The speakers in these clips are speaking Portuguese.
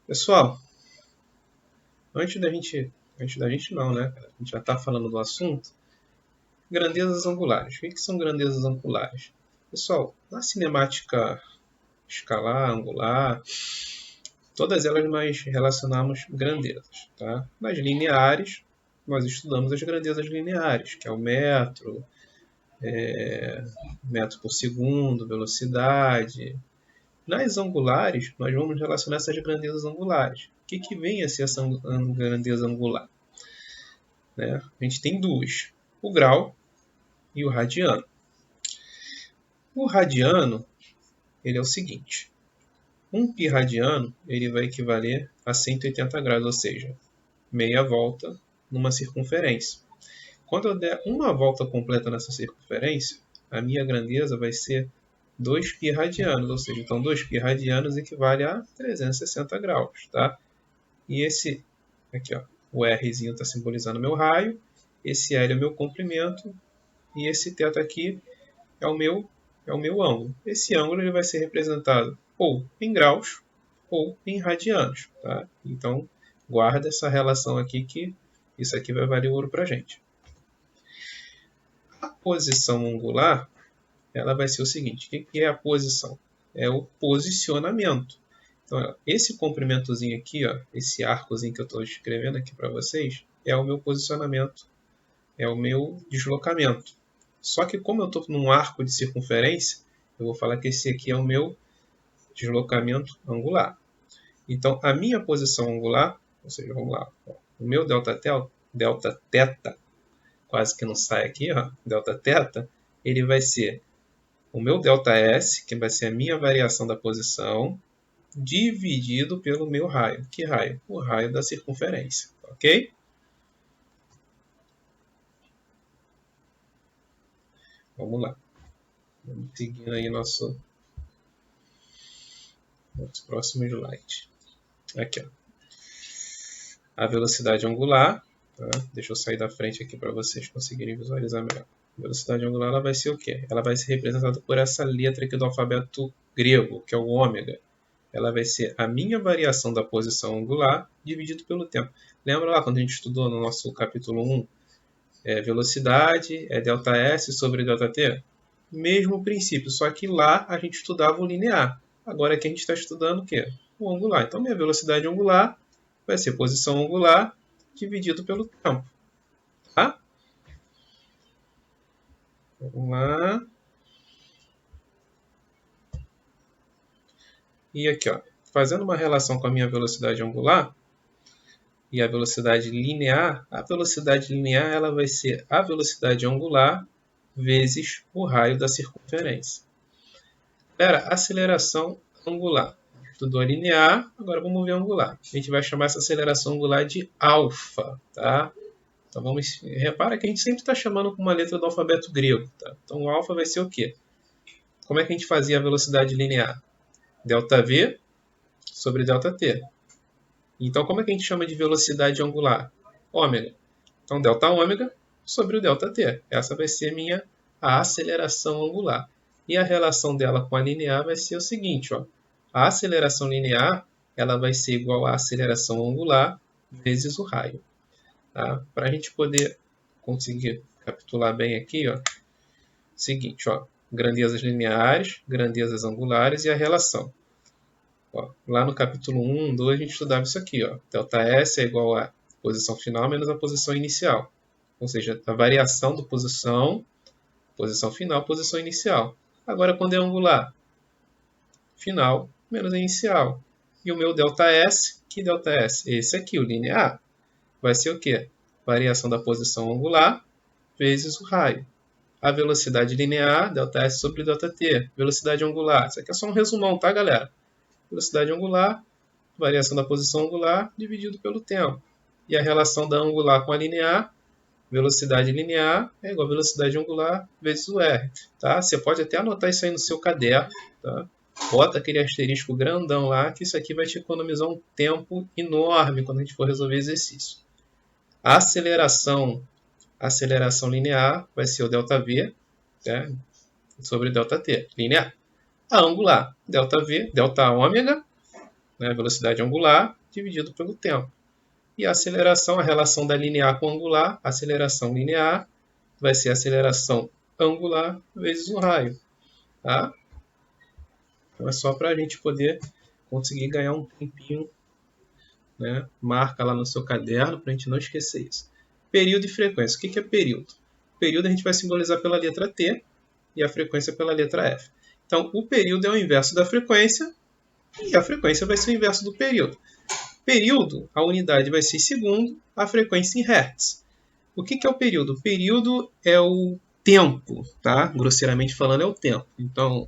Pessoal, antes da gente não, né? A gente já está falando do assunto. Grandezas angulares. O que são grandezas angulares? Pessoal, na cinemática escalar, angular, todas elas nós relacionamos grandezas. Tá? Nas lineares, nós estudamos as grandezas lineares, que é o metro, metro por segundo, velocidade. Nas angulares, nós vamos relacionar essas grandezas angulares. O que vem a ser essa grandeza angular? Né? A gente tem duas, o grau e o radiano. O radiano ele é o seguinte, 1 π radiano ele vai equivaler a 180 graus, ou seja, meia volta numa circunferência. Quando eu der uma volta completa nessa circunferência, a minha grandeza vai ser 2 π radianos, ou seja, então 2 π radianos equivale a 360 graus. Tá? E esse aqui, ó, o Rzinho está simbolizando meu raio, esse L é o meu comprimento, e esse θ aqui é o meu ângulo. Esse ângulo ele vai ser representado ou em graus ou em radianos. Tá? Então, guarda essa relação aqui que isso aqui vai valer ouro para a gente. A posição angular ela vai ser o seguinte. O que é a posição? É o posicionamento. Então, esse comprimentozinho aqui, ó, esse arcozinho que eu estou escrevendo aqui para vocês, é o meu posicionamento, é o meu deslocamento. Só que como eu estou num arco de circunferência, eu vou falar que esse aqui é o meu deslocamento angular. Então, a minha posição angular, ou seja, vamos lá, ó, o meu delta θ, quase que não sai aqui, ó, delta θ, ele vai ser o meu ΔS, que vai ser a minha variação da posição, dividido pelo meu raio. Que raio? O raio da circunferência, ok? Vamos lá. Vamos seguindo aí nosso próximo slide. Aqui, ó. A velocidade angular. Tá? Deixa eu sair da frente aqui para vocês conseguirem visualizar melhor. A velocidade angular ela vai ser o quê? Ela vai ser representada por essa letra aqui do alfabeto grego, que é o ômega. Ela vai ser a minha variação da posição angular dividido pelo tempo. Lembra lá quando a gente estudou no nosso capítulo 1? Velocidade é ΔS sobre ΔT? Mesmo princípio, só que lá a gente estudava o linear. Agora aqui a gente está estudando o quê? O angular. Então, minha velocidade angular vai ser posição angular dividido pelo tempo. Tá? Vamos lá. E aqui, ó, fazendo uma relação com a minha velocidade angular e a velocidade linear ela vai ser a velocidade angular vezes o raio da circunferência. Galera, aceleração angular. Estudou a linear, agora vamos ver a angular. A gente vai chamar essa aceleração angular de alfa, tá? Então vamos, repara que a gente sempre está chamando com uma letra do alfabeto grego, tá? Então o alfa vai ser o quê? Como é que a gente fazia a velocidade linear? ΔV sobre ΔT. Então como é que a gente chama de velocidade angular? Ômega. Então ΔΩ sobre o ΔT. Essa vai ser a aceleração angular. E a relação dela com a linear vai ser o seguinte, ó. A aceleração linear ela vai ser igual à aceleração angular vezes o raio. Tá? Para a gente poder conseguir capitular bem aqui, ó, seguinte, ó, grandezas lineares, grandezas angulares e a relação. Ó, lá no capítulo 1, 2, a gente estudava isso aqui. Ó, ΔS é igual a posição final menos a posição inicial. Ou seja, a variação do posição final, posição inicial. Agora, quando é angular, final menos inicial. E o meu ΔS, que ΔS? Esse aqui, o linear, vai ser o quê? Variação da posição angular vezes o raio. A velocidade linear, ΔS sobre ΔT. Velocidade angular. Isso aqui é só um resumão, tá, galera? Velocidade angular, variação da posição angular dividido pelo tempo. E a relação da angular com a linear, velocidade linear é igual a velocidade angular vezes o R. Tá? Você pode até anotar isso aí no seu caderno. Tá? Bota aquele asterisco grandão lá, que isso aqui vai te economizar um tempo enorme quando a gente for resolver exercício. A aceleração linear vai ser o ΔV, né, sobre ΔT, linear. A angular, ΔV, ΔΩ, né? A velocidade angular dividido pelo tempo. E a aceleração, a relação da linear com angular, a aceleração linear vai ser a aceleração angular vezes o raio. Tá? Então é só para a gente poder conseguir ganhar um tempinho, né? Marca lá no seu caderno para a gente não esquecer isso. Período e frequência. O que é período? Período a gente vai simbolizar pela letra T e a frequência pela letra F. Então, o período é o inverso da frequência e a frequência vai ser o inverso do período. Período, a unidade vai ser segundo, a frequência em hertz. O que é o período? O período é o tempo, tá? Grosseiramente falando, é o tempo. Então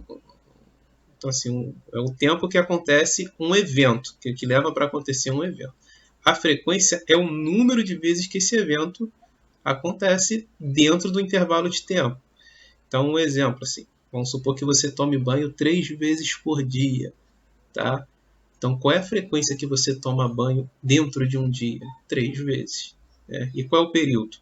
assim, é o tempo que acontece um evento, que leva para acontecer um evento. A frequência é o número de vezes que esse evento acontece dentro do intervalo de tempo. Então, um exemplo assim, vamos supor que você tome banho 3 vezes por dia, tá? Então, qual é a frequência que você toma banho dentro de um dia? 3 vezes. Né? E qual é o período?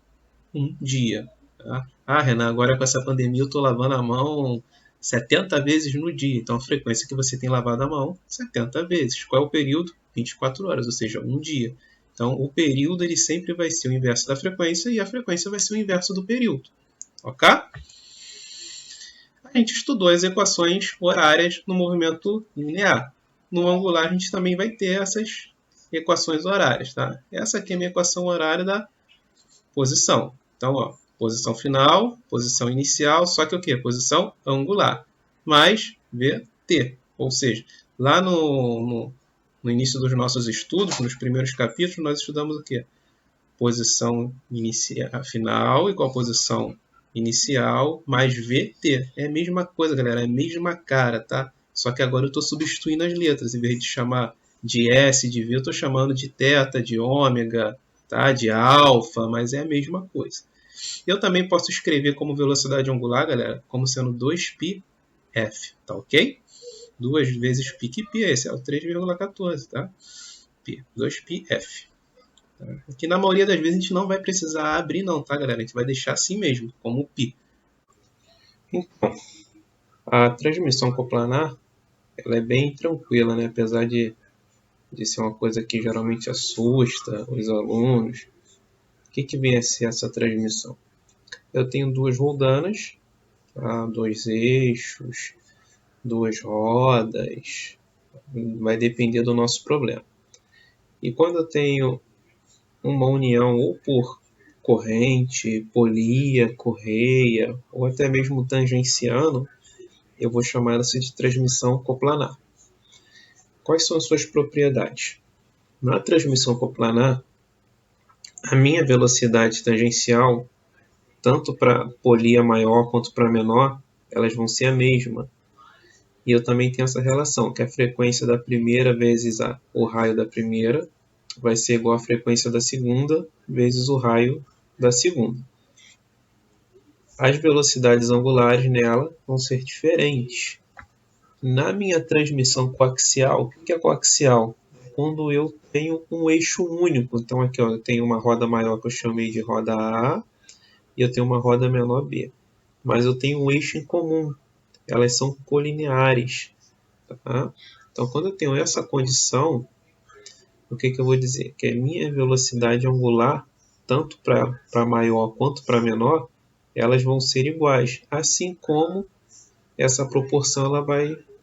Um dia. Tá? Ah, Renan, agora com essa pandemia eu estou lavando a mão 70 vezes no dia. Então, a frequência que você tem lavado a mão, 70 vezes. Qual é o período? 24 horas, ou seja, um dia. Então, o período ele sempre vai ser o inverso da frequência e a frequência vai ser o inverso do período. Ok? A gente estudou as equações horárias no movimento linear. No angular, a gente também vai ter essas equações horárias. Tá? Essa aqui é a minha equação horária da posição. Então, ó, posição final, posição inicial, só que o quê? Posição angular, mais VT. Ou seja, lá no início dos nossos estudos, nos primeiros capítulos, nós estudamos o quê? Posição final igual a posição inicial mais VT. É a mesma coisa, galera, é a mesma cara, tá? Só que agora eu estou substituindo as letras. Em vez de chamar de S, de V, eu estou chamando de θ, de ômega, tá? De alfa, mas é a mesma coisa. Eu também posso escrever como velocidade angular, galera, como sendo 2πf, tá ok? 2 vezes π, que π é esse? É o 3,14, tá? Π, 2πf. Aqui na maioria das vezes a gente não vai precisar abrir não, tá, galera? A gente vai deixar assim mesmo, como π. Então, a transmissão coplanar, ela é bem tranquila, né? Apesar de ser uma coisa que geralmente assusta os alunos. O que vem a ser essa transmissão? Eu tenho duas roldanas, tá? 2 eixos, 2 rodas, vai depender do nosso problema. E quando eu tenho uma união ou por corrente, polia, correia, ou até mesmo tangenciano, eu vou chamar essa de transmissão coplanar. Quais são as suas propriedades? Na transmissão coplanar, a minha velocidade tangencial, tanto para polia maior quanto para menor, elas vão ser a mesma. E eu também tenho essa relação, que a frequência da primeira vezes o raio da primeira vai ser igual à frequência da segunda vezes o raio da segunda. As velocidades angulares nela vão ser diferentes. Na minha transmissão coaxial, o que é coaxial? Quando eu tenho um eixo único. Então aqui ó, eu tenho uma roda maior que eu chamei de roda A e eu tenho uma roda menor B. Mas eu tenho um eixo em comum. Elas são colineares. Tá? Então quando eu tenho essa condição, o que eu vou dizer? Que a minha velocidade angular, tanto para maior quanto para menor, elas vão ser iguais. Assim como essa proporção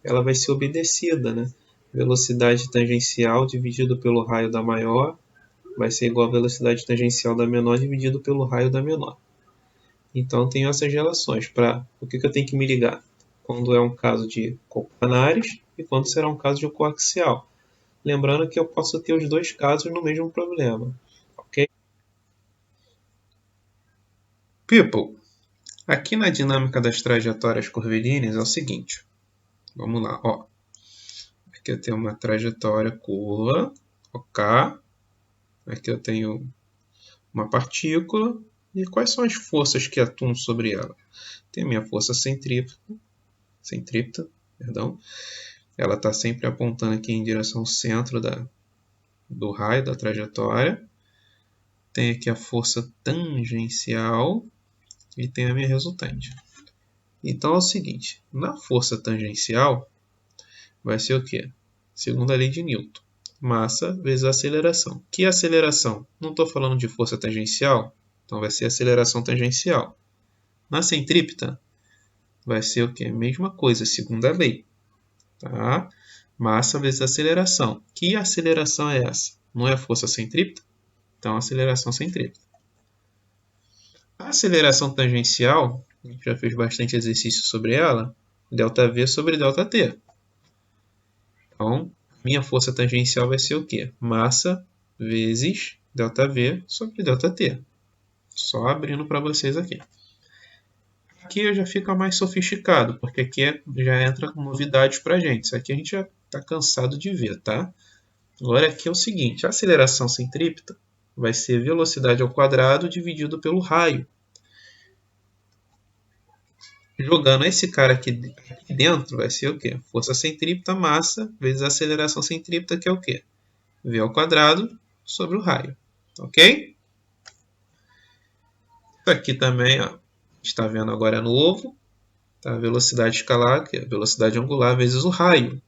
ela vai ser obedecida, né? Velocidade tangencial dividido pelo raio da maior vai ser igual a velocidade tangencial da menor dividido pelo raio da menor. Então, tenho essas relações. Para o que eu tenho que me ligar? Quando é um caso de coplanares e quando será um caso de coaxial. Lembrando que eu posso ter os dois casos no mesmo problema. Ok? People, aqui na dinâmica das trajetórias curvilíneas é o seguinte. Vamos lá, ó. Aqui eu tenho uma trajetória curva, ok? Aqui eu tenho uma partícula. E quais são as forças que atuam sobre ela? Tem a minha força centrípeta, perdão. Ela está sempre apontando aqui em direção ao centro do raio da trajetória. Tem aqui a força tangencial e tem a minha resultante. Então é o seguinte, na força tangencial vai ser o quê? Segunda lei de Newton. Massa vezes aceleração. Que aceleração? Não estou falando de força tangencial, então vai ser aceleração tangencial. Na centrípeta, vai ser o quê? Mesma coisa, segunda lei. Tá? Massa vezes aceleração. Que aceleração é essa? Não é a força centrípeta? Então, aceleração centrípeta. A aceleração tangencial, a gente já fez bastante exercício sobre ela, ΔV sobre ΔT. Então, minha força tangencial vai ser o quê? Massa vezes ΔV sobre ΔT. Só abrindo para vocês aqui. Aqui já fica mais sofisticado, porque aqui já entra com novidades para a gente. Isso aqui a gente já está cansado de ver, tá? Agora aqui é o seguinte, a aceleração centrípeta vai ser velocidade ao quadrado dividido pelo raio. Jogando esse cara aqui dentro, vai ser o quê? Força centrípeta, massa, vezes aceleração centrípeta, que é o quê? V ao quadrado sobre o raio. Ok? Isso aqui também, ó, a gente está vendo agora é novo. Tá? A velocidade escalar, que é a velocidade angular, vezes o raio.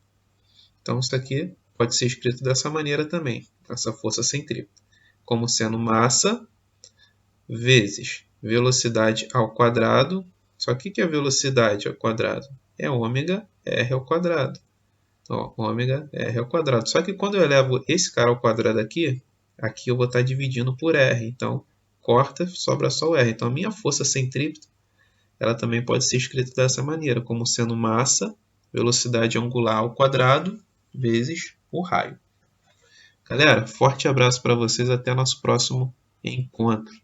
Então, isso aqui pode ser escrito dessa maneira também, essa força centrípeta, como sendo massa vezes velocidade ao quadrado. Só que o que é velocidade ao quadrado? É ômega r ao quadrado. Então, ômega r ao quadrado. Só que quando eu elevo esse cara ao quadrado aqui eu vou estar dividindo por r. Então, corta, sobra só o r. Então, a minha força centrípeta ela também pode ser escrita dessa maneira, como sendo massa, velocidade angular ao quadrado, vezes o raio. Galera, forte abraço para vocês, até nosso próximo encontro.